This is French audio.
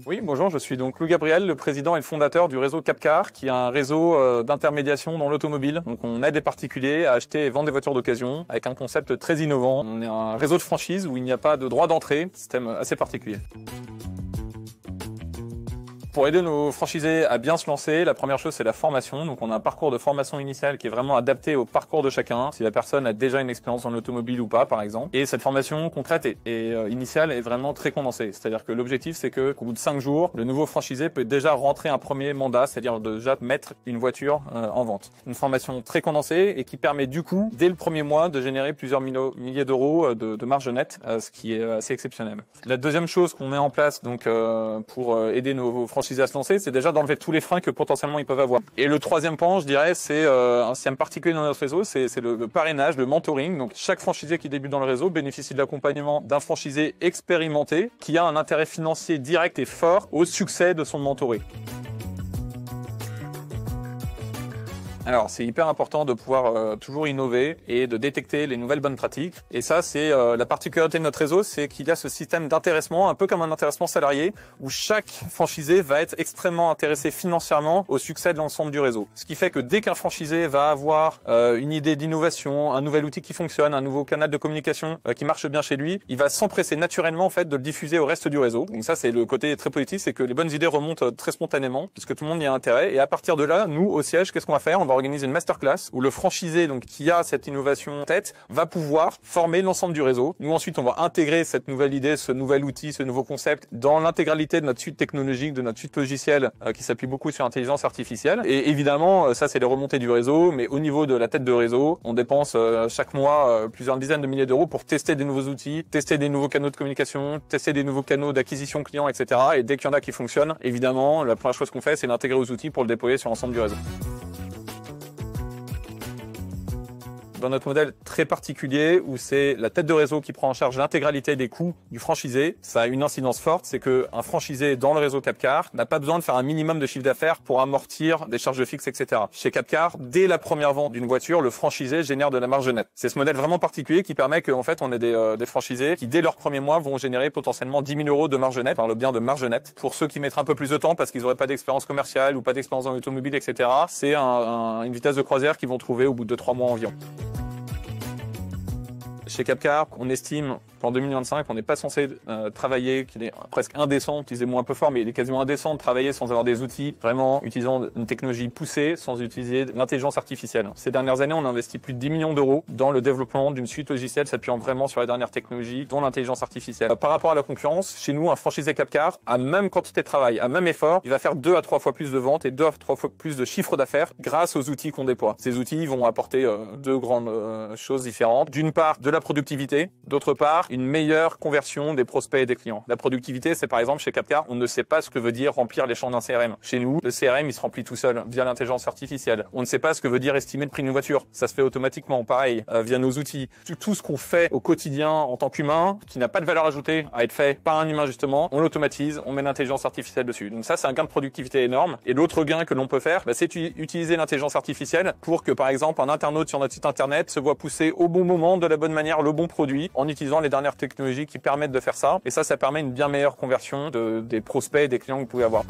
Oui, bonjour, je suis donc Louis Gabriel, le président et le fondateur du réseau Capcar, qui est un réseau d'intermédiation dans l'automobile. Donc on aide les particuliers à acheter et vendre des voitures d'occasion avec un concept très innovant. On est un réseau de franchise où il n'y a pas de droit d'entrée, système assez particulier. Pour aider nos franchisés à bien se lancer, la première chose c'est la formation. Donc on a un parcours de formation initiale qui est vraiment adapté au parcours de chacun, si la personne a déjà une expérience dans l'automobile ou pas par exemple. Et cette formation concrète et initiale est vraiment très condensée. C'est-à-dire que l'objectif c'est que au bout de 5 jours, le nouveau franchisé peut déjà rentrer un premier mandat, c'est-à-dire déjà mettre une voiture en vente. Une formation très condensée et qui permet du coup, dès le premier mois, de générer plusieurs milliers d'euros de marge nette, ce qui est assez exceptionnel. La deuxième chose qu'on met en place donc pour aider nos franchisés à se lancer, c'est déjà d'enlever tous les freins que potentiellement ils peuvent avoir. Et le troisième pan, je dirais, c'est un système particulier dans notre réseau, c'est le parrainage, le mentoring. Donc chaque franchisé qui débute dans le réseau bénéficie de l'accompagnement d'un franchisé expérimenté qui a un intérêt financier direct et fort au succès de son mentoré. Alors, c'est hyper important de pouvoir toujours innover et de détecter les nouvelles bonnes pratiques. Et ça, c'est la particularité de notre réseau, c'est qu'il y a ce système d'intéressement, un peu comme un intéressement salarié, où chaque franchisé va être extrêmement intéressé financièrement au succès de l'ensemble du réseau. Ce qui fait que dès qu'un franchisé va avoir une idée d'innovation, un nouvel outil qui fonctionne, un nouveau canal de communication qui marche bien chez lui, il va s'empresser naturellement en fait de le diffuser au reste du réseau. Donc ça, c'est le côté très positif, c'est que les bonnes idées remontent très spontanément, parce que tout le monde y a intérêt. Et à partir de là, nous, au siège, qu'est-ce qu'on va faire? On va organiser une masterclass où le franchisé donc qui a cette innovation en tête va pouvoir former l'ensemble du réseau. Nous ensuite on va intégrer cette nouvelle idée, ce nouvel outil, ce nouveau concept dans l'intégralité de notre suite technologique, de notre suite logicielle qui s'appuie beaucoup sur l'intelligence artificielle. Et évidemment ça c'est les remontées du réseau, mais au niveau de la tête de réseau, on dépense chaque mois plusieurs dizaines de milliers d'euros pour tester des nouveaux outils, tester des nouveaux canaux de communication, tester des nouveaux canaux d'acquisition client, etc. Et dès qu'il y en a qui fonctionnent, évidemment la première chose qu'on fait c'est l'intégrer aux outils pour le déployer sur l'ensemble du réseau. Dans notre modèle très particulier où c'est la tête de réseau qui prend en charge l'intégralité des coûts du franchisé, ça a une incidence forte, c'est que un franchisé dans le réseau Capcar n'a pas besoin de faire un minimum de chiffre d'affaires pour amortir des charges fixes, etc. Chez Capcar, dès la première vente d'une voiture, le franchisé génère de la marge nette. C'est ce modèle vraiment particulier qui permet qu'en fait on ait des franchisés qui dès leur premier mois vont générer potentiellement 10 000 euros de marge nette, par le bien de marge nette. Pour ceux qui mettraient un peu plus de temps parce qu'ils n'auraient pas d'expérience commerciale ou pas d'expérience dans l'automobile, etc. C'est une vitesse de croisière qu'ils vont trouver au bout de 3 mois environ. Chez Capcar, on estime qu'en 2025, on n'est pas censé travailler, qu'il est presque indécent, utiliser le mot un peu fort, mais il est quasiment indécent de travailler sans avoir des outils, vraiment utilisant une technologie poussée, sans utiliser l'intelligence artificielle. Ces dernières années, on a investi plus de 10 millions d'euros dans le développement d'une suite logicielle s'appuyant vraiment sur les dernières technologies, dont l'intelligence artificielle. Par rapport à la concurrence, chez nous, un franchisé Capcar, à même quantité de travail, à même effort, il va faire 2 à 3 fois plus de ventes et 2 à 3 fois plus de chiffre d'affaires grâce aux outils qu'on déploie. Ces outils vont apporter deux grandes choses différentes. D'une part, de la productivité, d'autre part, une meilleure conversion des prospects et des clients. La productivité, c'est par exemple chez Capcar, on ne sait pas ce que veut dire remplir les champs d'un CRM. Chez nous, le CRM, il se remplit tout seul via l'intelligence artificielle. On ne sait pas ce que veut dire estimer le prix d'une voiture. Ça se fait automatiquement, pareil, via nos outils. Tout ce qu'on fait au quotidien en tant qu'humain, qui n'a pas de valeur ajoutée à être fait par un humain justement, on l'automatise, on met l'intelligence artificielle dessus. Donc ça, c'est un gain de productivité énorme. Et l'autre gain que l'on peut faire, c'est utiliser l'intelligence artificielle pour que, par exemple, un internaute sur notre site internet se voit pousser au bon moment, de la bonne manière, le bon produit, en utilisant les dernières technologies qui permettent de faire ça. Et ça permet une bien meilleure conversion des prospects et des clients que vous pouvez avoir.